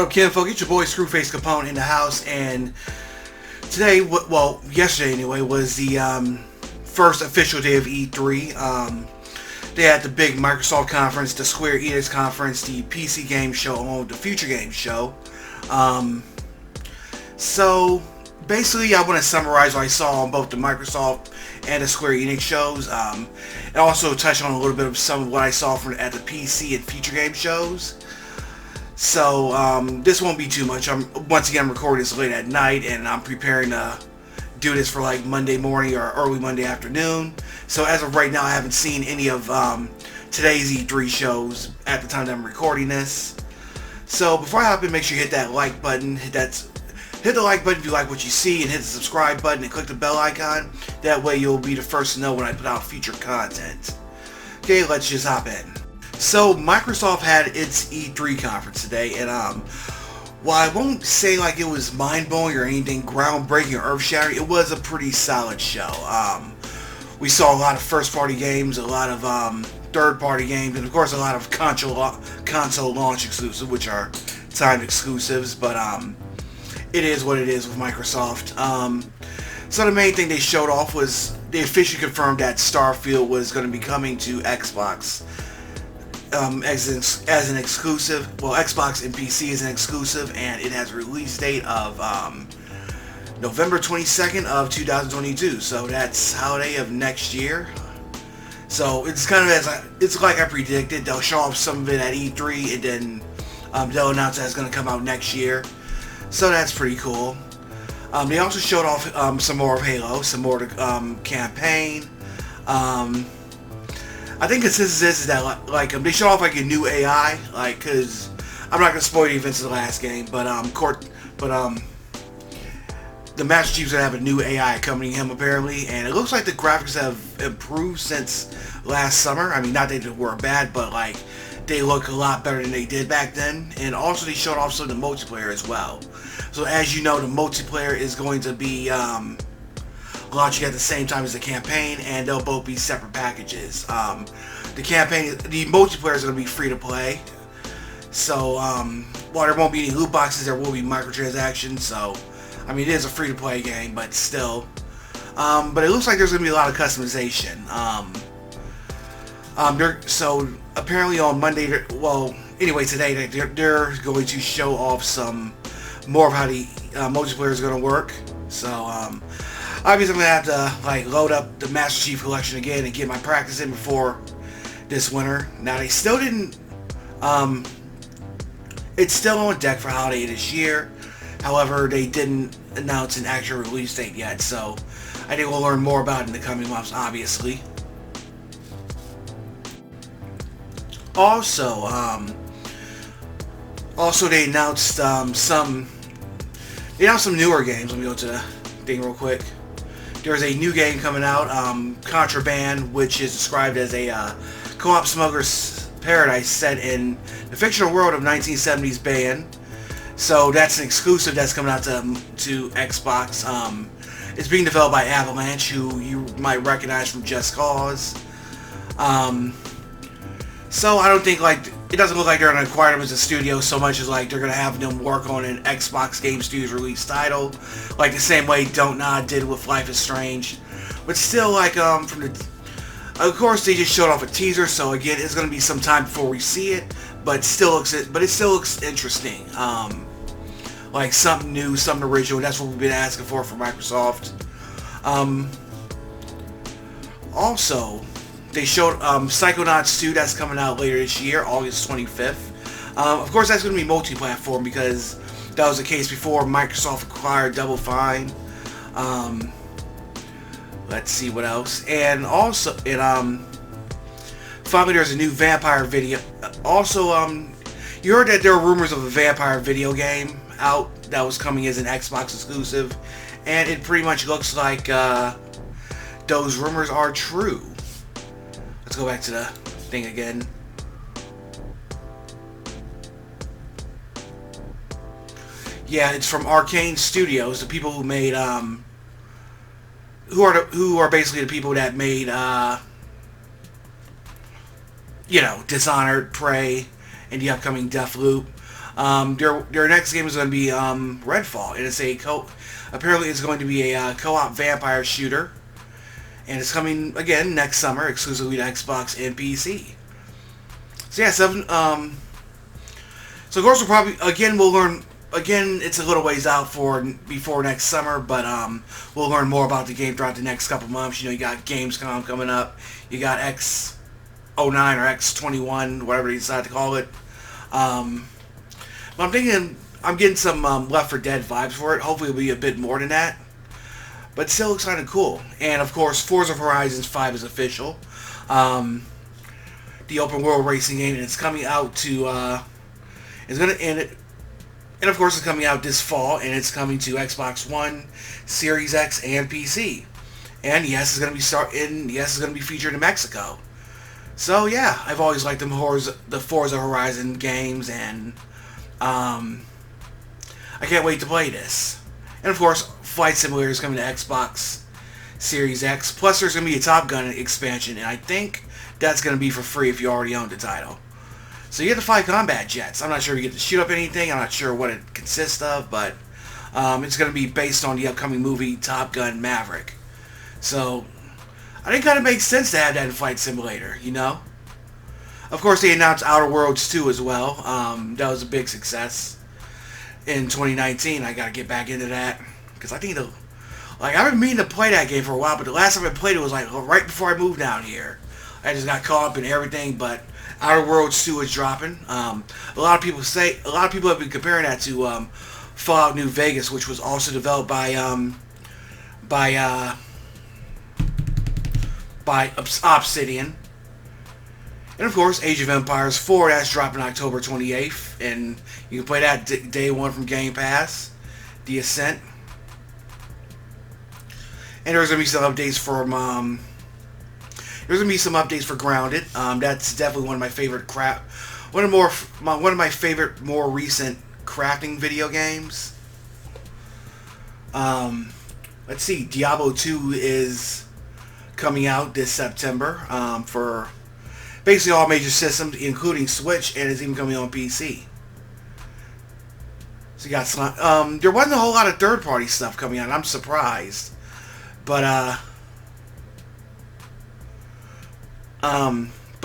up, kinfolk? It's your boy Screwface Capone in the house, and today, well, yesterday anyway, was the first official day of E3. They had the big Microsoft conference, the Square Enix conference, the PC game show, and the Future Game show. So basically, I want to summarize what I saw on both the Microsoft and the Square Enix shows, and also touch on a little bit of some of what I saw at the PC and Future Game shows. So this won't be too much. Once again, I'm recording this late at night, and I'm preparing to do this for like Monday morning or early Monday afternoon. So as of right now, I haven't seen any of today's E3 shows at the time that I'm recording this. So before I hop in, make sure you hit that like button. Hit the like button if you like what you see, and hit the subscribe button and click the bell icon. That way you'll be the first to know when I put out future content. Okay, let's just hop in. So Microsoft had its E3 conference today, and while I won't say like it was mind-blowing or anything groundbreaking or earth-shattering, it was a pretty solid show. We saw a lot of first-party games, a lot of third-party games, and of course a lot of console launch exclusives, which are timed exclusives, but it is what it is with Microsoft. So the main thing they showed off was they officially confirmed that Starfield was going to be coming to Xbox as an exclusive. Well, Xbox and PC is an exclusive, and it has a release date of November 22nd of 2022. So that's holiday of next year. So it's kind of it's like I predicted. They'll show off some of it at E3, and then they'll announce that it's going to come out next year. So that's pretty cool. They also showed off some more of Halo, some more of the campaign. I think the consensus is that they showed off like a new AI, because I'm not gonna spoil the events of the last game, but the Master Chief's gonna have a new AI accompanying him apparently, and it looks like the graphics have improved since last summer. I mean, not that they were bad, but they look a lot better than they did back then. And also they showed off some of the multiplayer as well. So as you know, the multiplayer is going to be launching at the same time as the campaign, and they'll both be separate packages. The multiplayer is going to be free to play. So while there won't be any loot boxes, there will be microtransactions. So I mean, it is a free to play game, but still. But it looks like there's going to be a lot of customization. So apparently on Monday, well, anyway, today they're going to show off some more of how the multiplayer is going to work. So obviously I'm going to have to load up the Master Chief Collection again and get my practice in before this winter. Now they still didn't, it's still on deck for holiday this year. However, they didn't announce an actual release date yet, so I think we'll learn more about it in the coming months, obviously. Also they announced some newer games. Let me go to the thing real quick. There's a new game coming out, Contraband, which is described as a co-op smuggler's paradise set in the fictional world of 1970s band. So that's an exclusive that's coming out to Xbox. It's being developed by Avalanche, who you might recognize from Just Cause. So I don't think it doesn't look like they're going to acquire them as a studio so much as they're going to have them work on an Xbox Game Studios release title, like the same way Don't Nod did with Life is Strange. But still, of course they just showed off a teaser, so again it's going to be some time before we see it, but it still looks interesting. Like something new, something original. That's what we've been asking for from Microsoft. Also, they showed Psychonauts 2 that's coming out later this year, August 25th. Of course, that's going to be multi-platform because that was the case before Microsoft acquired Double Fine. Let's see what else. And also, finally, there's a new vampire video. Also, you heard that there were rumors of a vampire video game out that was coming as an Xbox exclusive, and it pretty much looks like those rumors are true. Let's go back to the thing again. Yeah, it's from Arcane Studios, the people who made who are basically the people that made Dishonored, Prey, and the upcoming Deathloop. Their next game is going to be Redfall, and apparently it's going to be a co-op vampire shooter, and it's coming again next summer exclusively to Xbox and PC. So yeah, so of course we'll learn again. It's a little ways out before next summer, but we'll learn more about the game throughout the next couple months. You know, you got Gamescom coming up, you got X09 or X21, whatever they decide to call it. But I'm getting some Left 4 Dead vibes for it. Hopefully it'll be a bit more than that. But it still looks kind of cool. And of course, Forza Horizon 5 is official. The open world racing game, and it's coming out to and of course it's coming out this fall, and it's coming to Xbox One, Series X, and PC. And yes, it's going to be featured in Mexico. So yeah, I've always liked the Forza Horizon games, and I can't wait to play this. And of course, Flight Simulator is coming to Xbox Series X. Plus, there's going to be a Top Gun expansion, and I think that's going to be for free if you already own the title. So you get to fly combat jets. I'm not sure if you get to shoot up anything. I'm not sure what it consists of, but it's going to be based on the upcoming movie Top Gun Maverick. So I think it kind of makes sense to have that in Flight Simulator, you know? Of course, they announced Outer Worlds 2 as well. That was a big success in 2019. I got to get back into that, because I think I've been meaning to play that game for a while, but the last time I played it was like right before I moved down here. I just got caught up in everything, but Outer Worlds 2 is dropping. A lot of people have been comparing that to Fallout New Vegas, which was also developed by Obsidian. And of course, Age of Empires 4, that's dropping October 28th, and you can play that day one from Game Pass. The Ascent. And there's gonna be some updates for Grounded. That's definitely one of my favorite one of my favorite more recent crafting video games. Let's see, Diablo 2 is coming out this September for basically all major systems, including Switch, and it's even coming on PC. So you got there wasn't a whole lot of third-party stuff coming out. I'm surprised, but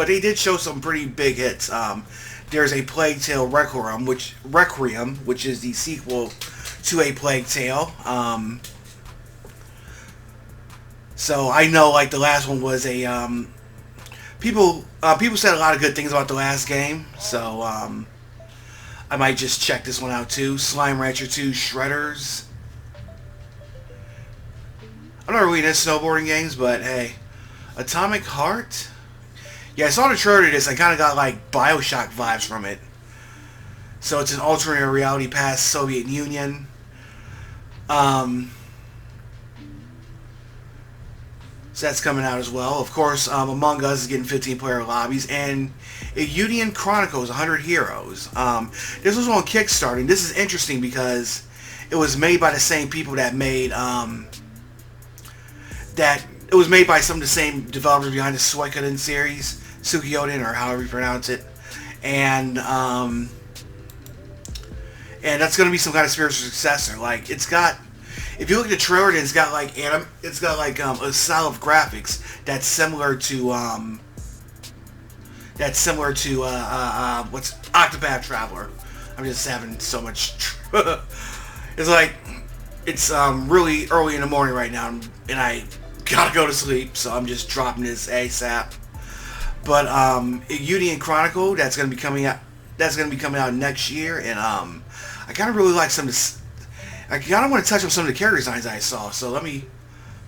they did show some pretty big hits. There's a Plague Tale Requiem, which is the sequel to a Plague Tale. So I know, like, the last one was a people said a lot of good things about the last game. So I might just check this one out too. Slime Rancher 2 Shredders. I'm not really into snowboarding games, but hey, Atomic Heart. Yeah, I saw the trailer to this. I kind of got like Bioshock vibes from it. So it's an alternate reality past Soviet Union. So that's coming out as well. Of course, Among Us is getting 15-player lobbies, and Union Chronicles 100 Heroes. This was on Kickstarter, and this is interesting because it was made by the same people that made it was made by some of the same developers behind the Suikoden series, Suikoden, or however you pronounce it, and that's going to be some kind of spiritual successor. Like, it's got, if you look at the trailer, it's got like a style of graphics that's similar to what's Octopath Traveler. I'm just having so much. It's like it's really early in the morning right now, and I gotta go to sleep, so I'm just dropping this ASAP. But Union Chronicle, that's gonna be coming out. That's gonna be coming out next year, and I kind of really like some of this. I kind of want to touch on some of the character designs I saw, so let me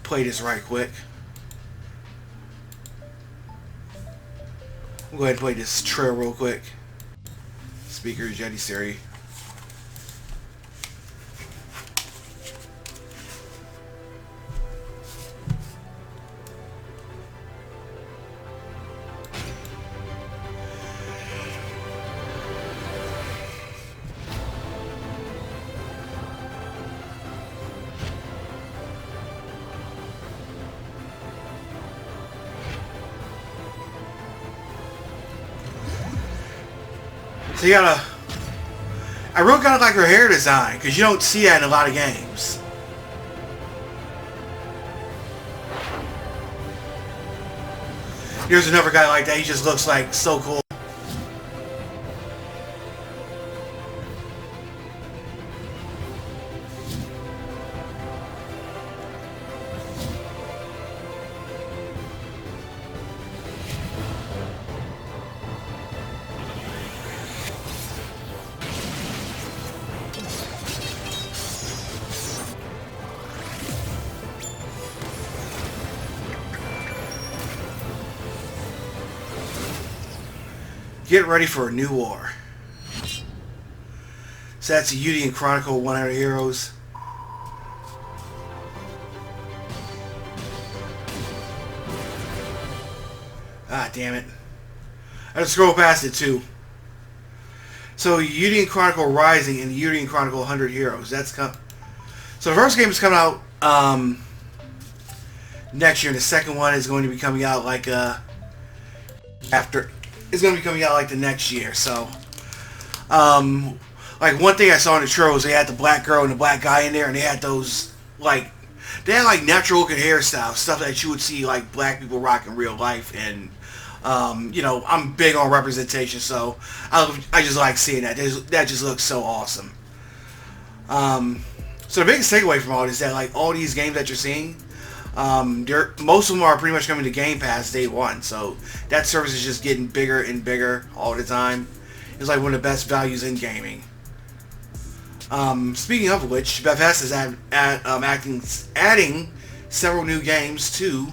play this right quick. I'll go ahead and play this trailer real quick. Speakers, Jetty Siri. So you got I really kind of like her hair design, because you don't see that in a lot of games. Here's another guy like that. He just looks like so cool. Get ready for a new war. So that's a Udian Chronicle 100 Heroes. Ah, damn it. I just scroll past it too. So Udian Chronicle Rising and Udian Chronicle 100 Heroes. That's so the first game is coming out next year. And the second one is going to be coming out like after. It's going to be coming out like the next year. So, like one thing I saw in the trailer was they had the black girl and the black guy in there, and they had those like natural looking hairstyles, stuff that you would see like black people rock in real life. And you know, I'm big on representation, so I just like seeing that. That just looks so awesome. So the biggest takeaway from all this is that like all these games that you're seeing, most of them are pretty much coming to Game Pass day one. So that service is just getting bigger and bigger all the time. It's like one of the best values in gaming. Speaking of which, Bethesda is adding several new games to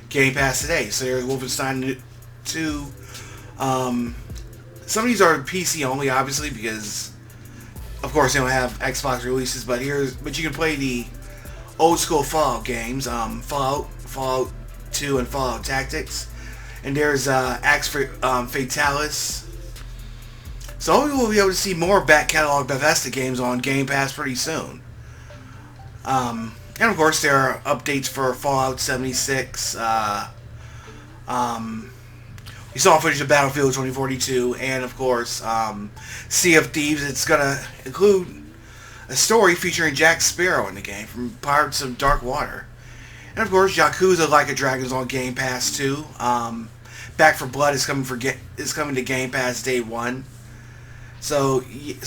Game Pass today. So there's Wolfenstein 2. Some of these are PC only, obviously, because of course they don't have Xbox releases. But you can play the old school Fallout games, Fallout 2 and Fallout Tactics, and there's Axe Fatalis. So hopefully we'll be able to see more back catalog Bethesda games on Game Pass pretty soon. And of course there are updates for Fallout 76. We saw footage of Battlefield 2042, and of course Sea of Thieves. It's gonna include a story featuring Jack Sparrow in the game from Pirates of Dark Water. And of course, Yakuza Like a Dragon's on Game Pass too. Back for Blood is coming to Game Pass day one. So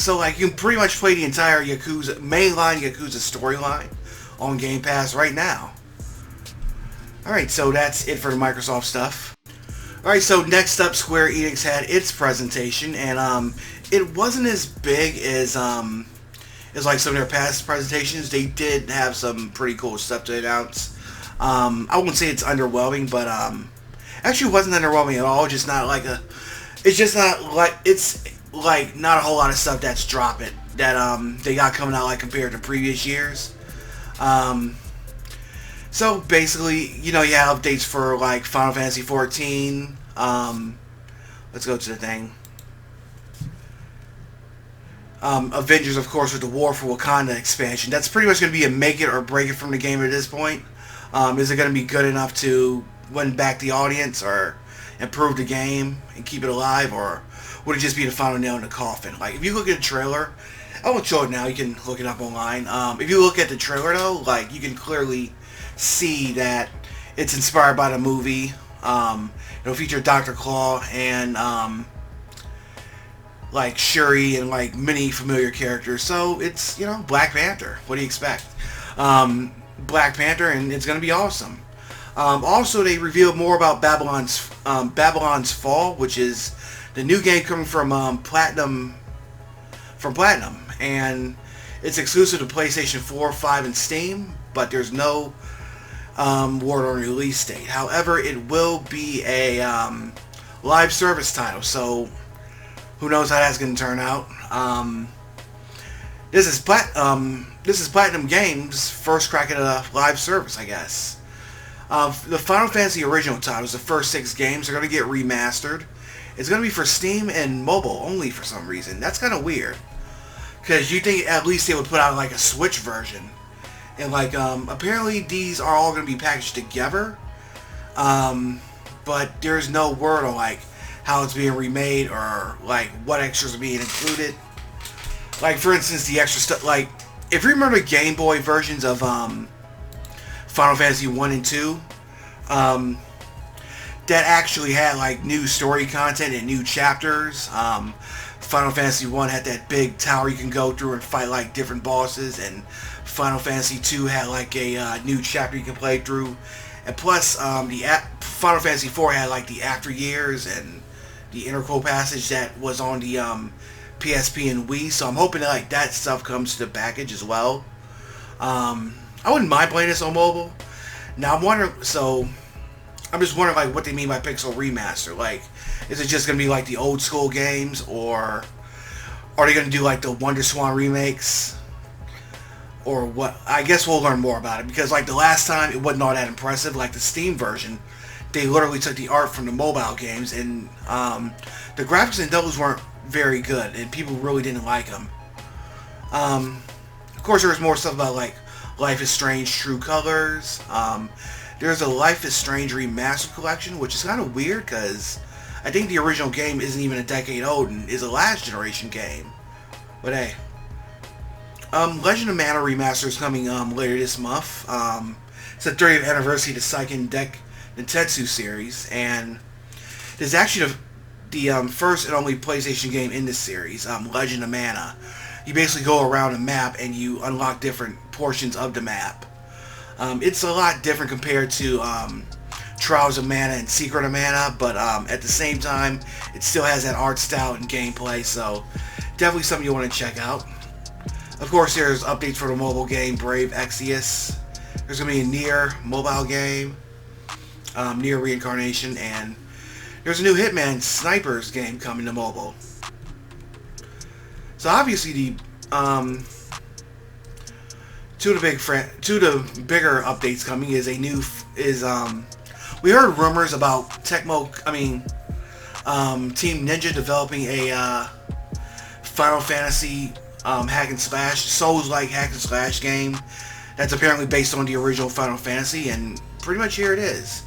like you can pretty much play the entire mainline Yakuza storyline on Game Pass right now. Alright, so that's it for the Microsoft stuff. Alright, so next up, Square Enix had its presentation, and it wasn't as big as like some of their past presentations. They did have some pretty cool stuff to announce. I wouldn't say it's underwhelming, but actually it wasn't underwhelming at all. It's not a whole lot of stuff that's dropping that they got coming out like compared to previous years. So basically, you know, you have updates for like Final Fantasy 14. Let's go to the thing. Avengers, of course, with the War for Wakanda expansion. That's pretty much going to be a make it or break it from the game at this point. Is it going to be good enough to win back the audience or improve the game and keep it alive, or would it just be the final nail in the coffin? Like, if you look at the trailer, I won't show it now, you can look it up online. If you look at the trailer, though, like, you can clearly see that it's inspired by the movie. It'll feature Dr. Claw and like Shuri and like many familiar characters. So it's, you know, Black Panther. What do you expect? Black Panther, and it's going to be awesome. Also, they revealed more about Babylon's Fall, which is the new game coming from Platinum, and it's exclusive to PlayStation 4, 5, and Steam. But there's no word on release date. However, it will be a live service title, so who knows how that's going to turn out. This is Platinum Games' first crack at a live service, I guess. The Final Fantasy original titles, the first 6 games, are going to get remastered. It's going to be for Steam and mobile only for some reason. That's kind of weird, because you think at least they would put out like a Switch version. And like, apparently these are all going to be packaged together. But there's no word on like how it's being remade or like what extras are being included. Like for instance, the extra stuff. Like if you remember Game Boy versions of Final Fantasy 1 and 2, that actually had like new story content and new chapters. Final Fantasy 1 had that big tower you can go through and fight like different bosses, and Final Fantasy 2 had like a new chapter you can play through. And plus, Final Fantasy 4 had like the After Years and the Intercal Passage that was on the PSP and Wii. So I'm hoping that like that stuff comes to the package as well. I wouldn't mind playing this on mobile. Now I'm wondering, so I'm just wondering like what they mean by Pixel Remaster. Like, is it just gonna be like the old school games, or are they gonna do like the Wonder Swan remakes, or what? I guess we'll learn more about it, because like the last time it wasn't all that impressive. Like the Steam version, they literally took the art from the mobile games, and the graphics in those weren't very good, and people really didn't like them. Of course, there was more stuff about like Life is Strange True Colors. There's a Life is Strange Remastered Collection, which is kind of weird because I think the original game isn't even a decade old and is a last generation game. But hey. Legend of Mana Remaster is coming later this month. It's the 30th anniversary of the Seiken Densetsu series, and this is actually the first and only PlayStation game in this series, Legend of Mana. You basically go around a map and you unlock different portions of the map. It's a lot different compared to Trials of Mana and Secret of Mana, but at the same time, it still has that art style and gameplay, so definitely something you want to check out. Of course, there's updates for the mobile game Brave Exvius. There's going to be a Nier mobile game, Nier Reincarnation, and there's a new Hitman Snipers game coming to mobile. So obviously, the two of the bigger updates coming is we heard rumors about Team Ninja developing a Final Fantasy hack and slash, Souls-like hack and slash game that's apparently based on the original Final Fantasy, and pretty much here it is.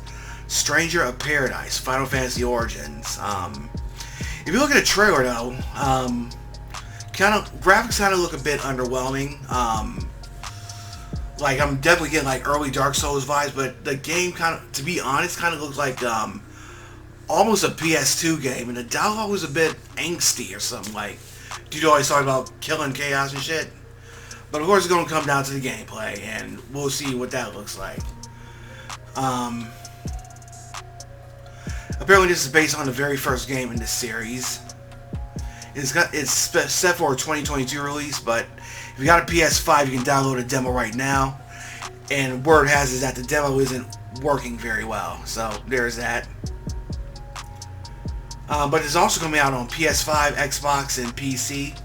Stranger of Paradise, Final Fantasy Origins. If you look at the trailer though, graphics kind of look a bit underwhelming. Like I'm definitely getting like early Dark Souls vibes, but the game to be honest, kind of looks like almost a PS2 game, and the dialogue was a bit angsty or something. Like, dude always talking about killing chaos and shit. But of course, it's going to come down to the gameplay, and we'll see what that looks like. Apparently, this is based on the very first game in this series. It's set for a 2022 release, but if you got a PS5, you can download a demo right now. And word has it that the demo isn't working very well, so there's that. But it's also coming out on PS5, Xbox, and PC.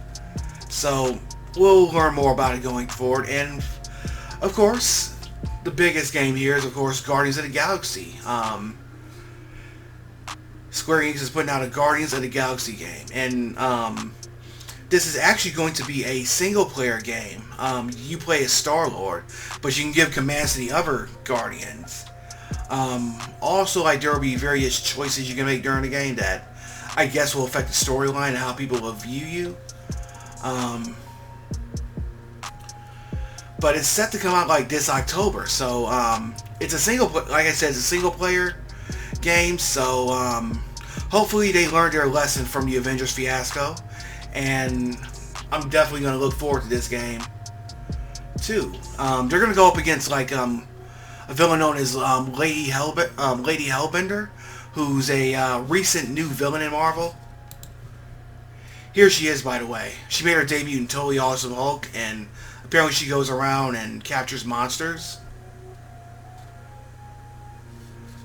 So we'll learn more about it going forward. And of course, the biggest game here is of course Guardians of the Galaxy. Square Enix is putting out a Guardians of the Galaxy game, and this is actually going to be a single-player game. You play as Star-Lord, but you can give commands to the other Guardians. Also, like, there will be various choices you can make during the game that I guess will affect the storyline and how people will view you. But it's set to come out like this October, so it's a like I said, it's a single-player game. So hopefully they learned their lesson from the Avengers fiasco, and I'm definitely going to look forward to this game too. They're going to go up against like a villain known as Lady Hellbender, who's a recent new villain in Marvel. Here she is, by the way. She made her debut in Totally Awesome Hulk, and apparently she goes around and captures monsters.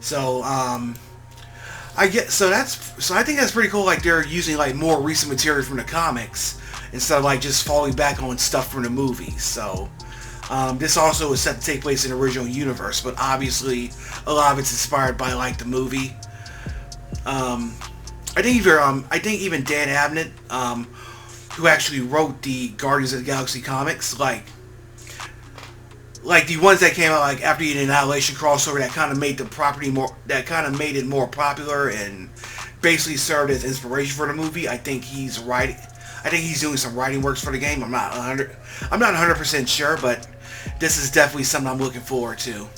So I think that's pretty cool. Like, they're using like more recent material from the comics instead of like just falling back on stuff from the movies. So this also is set to take place in the original universe, but obviously a lot of it's inspired by like the movie. I think even Dan Abnett, who actually wrote the Guardians of the Galaxy comics, like the ones that came out like after the Annihilation crossover, that kind of made the property more, that kind of made it more popular and basically served as inspiration for the movie. I think he's writing. I think he's doing some writing works for the game. I'm not 100% sure, but this is definitely something I'm looking forward to.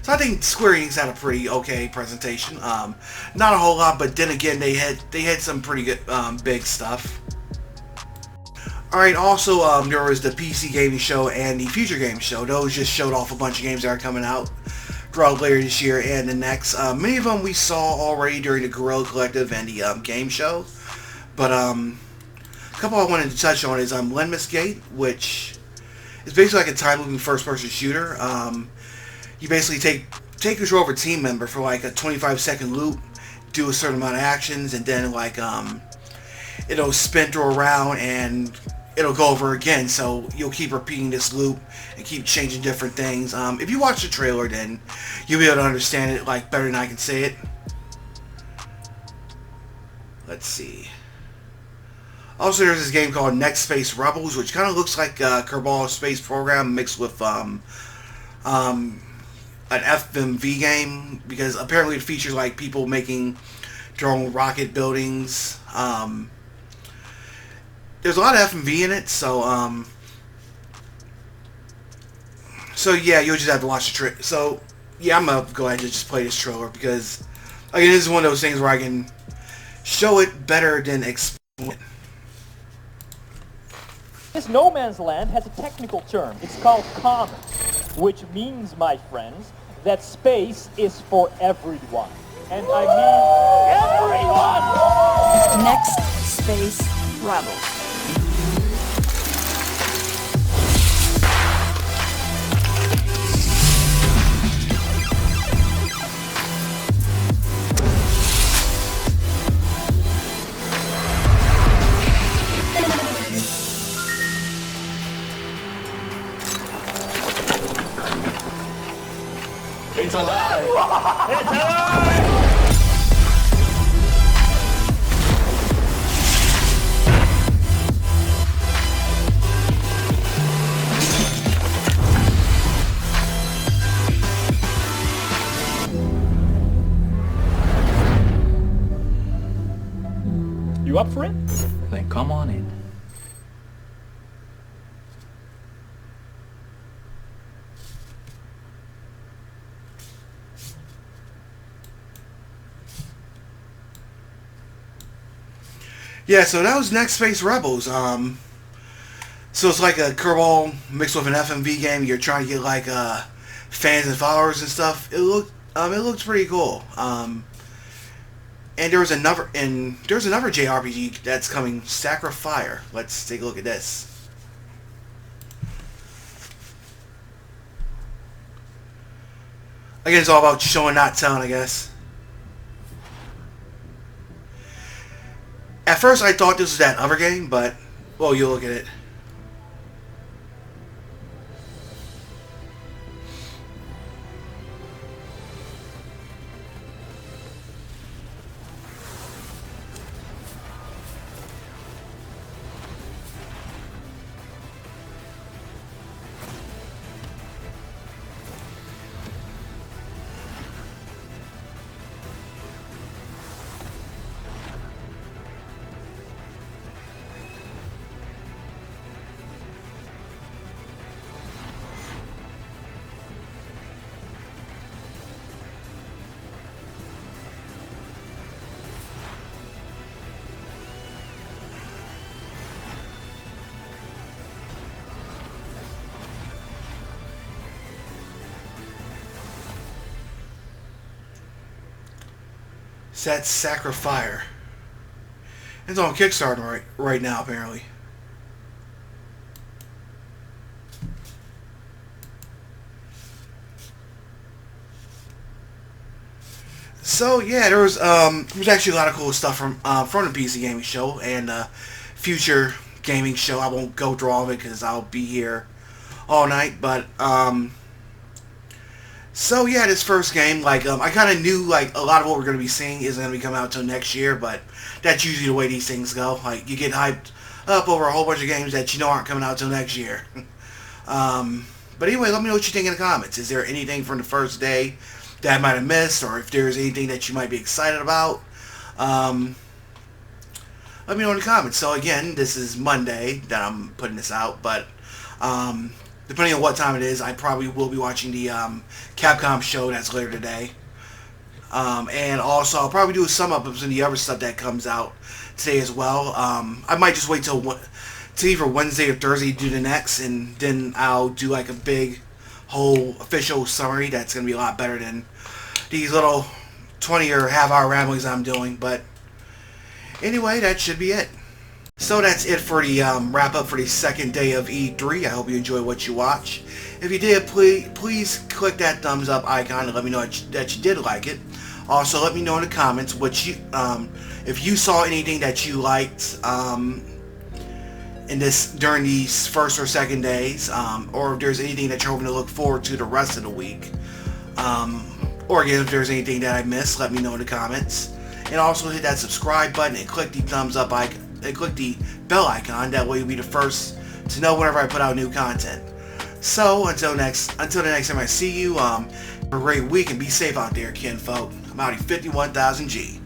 So I think Square Enix had a pretty okay presentation. Not a whole lot, but then again, they had some pretty good big stuff. Alright, also there was the PC gaming show and the future gaming show. Those just showed off a bunch of games that are coming out throughout later this year and the next. Many of them we saw already during the Guerrilla Collective and the game show. But a couple I wanted to touch on is Lenmus Gate, which is basically like a time-moving first-person shooter. You basically take control of a team member for like a 25-second loop, do a certain amount of actions, and then like it'll spin through around and it'll go over again. So you'll keep repeating this loop and keep changing different things. If you watch the trailer, then you'll be able to understand it like better than I can say it. Let's see. Also, there's this game called Next Space Rebels, which kind of looks like a Kerbal Space Program mixed with an FMV game, because apparently it features like people making their own rocket buildings. There's a lot of FMV in it, so yeah, you'll just have to watch the trailer. So yeah, I'm gonna go ahead and just play this trailer because again, this is one of those things where I can show it better than explain it. This no man's land has a technical term. It's called common, which means, my friends, that space is for everyone. And I mean everyone! Next Space Rebels. It's alive! It's alive! You up for it? Then come on in. Yeah, so that was Next Space Rebels. So it's like a Kerbal mixed with an FMV game. You're trying to get like fans and followers and stuff. It looked pretty cool. And there's another JRPG that's coming, Sacred Fire. Let's take a look at this. Again, it's all about showing, not telling, I guess. At first, I thought this was that other game, but, well, you'll look at it. That's Sacred Fire. It's on Kickstarter right now, apparently. So yeah, there was actually a lot of cool stuff from the PC gaming show and future gaming show. I won't go through all of it because I'll be here all night. But so yeah, this first game, like I kind of knew like a lot of what we're going to be seeing isn't going to be coming out till next year, but that's usually the way these things go. Like you get hyped up over a whole bunch of games that you know aren't coming out till next year. But anyway, let me know what you think in the comments. Is there anything from the first day that I might have missed, or if there's anything that you might be excited about. Let me know in the comments. So again, this is Monday that I'm putting this out, but depending on what time it is, I probably will be watching the Capcom show that's later today. And also, I'll probably do a sum up of some of the other stuff that comes out today as well. I might just wait till either Wednesday or Thursday to do the next, and then I'll do like a big whole official summary that's going to be a lot better than these little 20 or half-hour ramblings I'm doing. But anyway, that should be it. So that's it for the wrap-up for the second day of E3. I hope you enjoy what you watch. If you did, please click that thumbs up icon and let me know that you did like it. Also, let me know in the comments what you, if you saw anything that you liked during these first or second days, or if there's anything that you're hoping to look forward to the rest of the week. Or again, if there's anything that I missed, let me know in the comments. And also hit that subscribe button and click the thumbs up icon and click the bell icon. That way you'll be the first to know whenever I put out new content. So until the next time I see you, have a great week and be safe out there, kinfolk. I'm out at 51,000 G.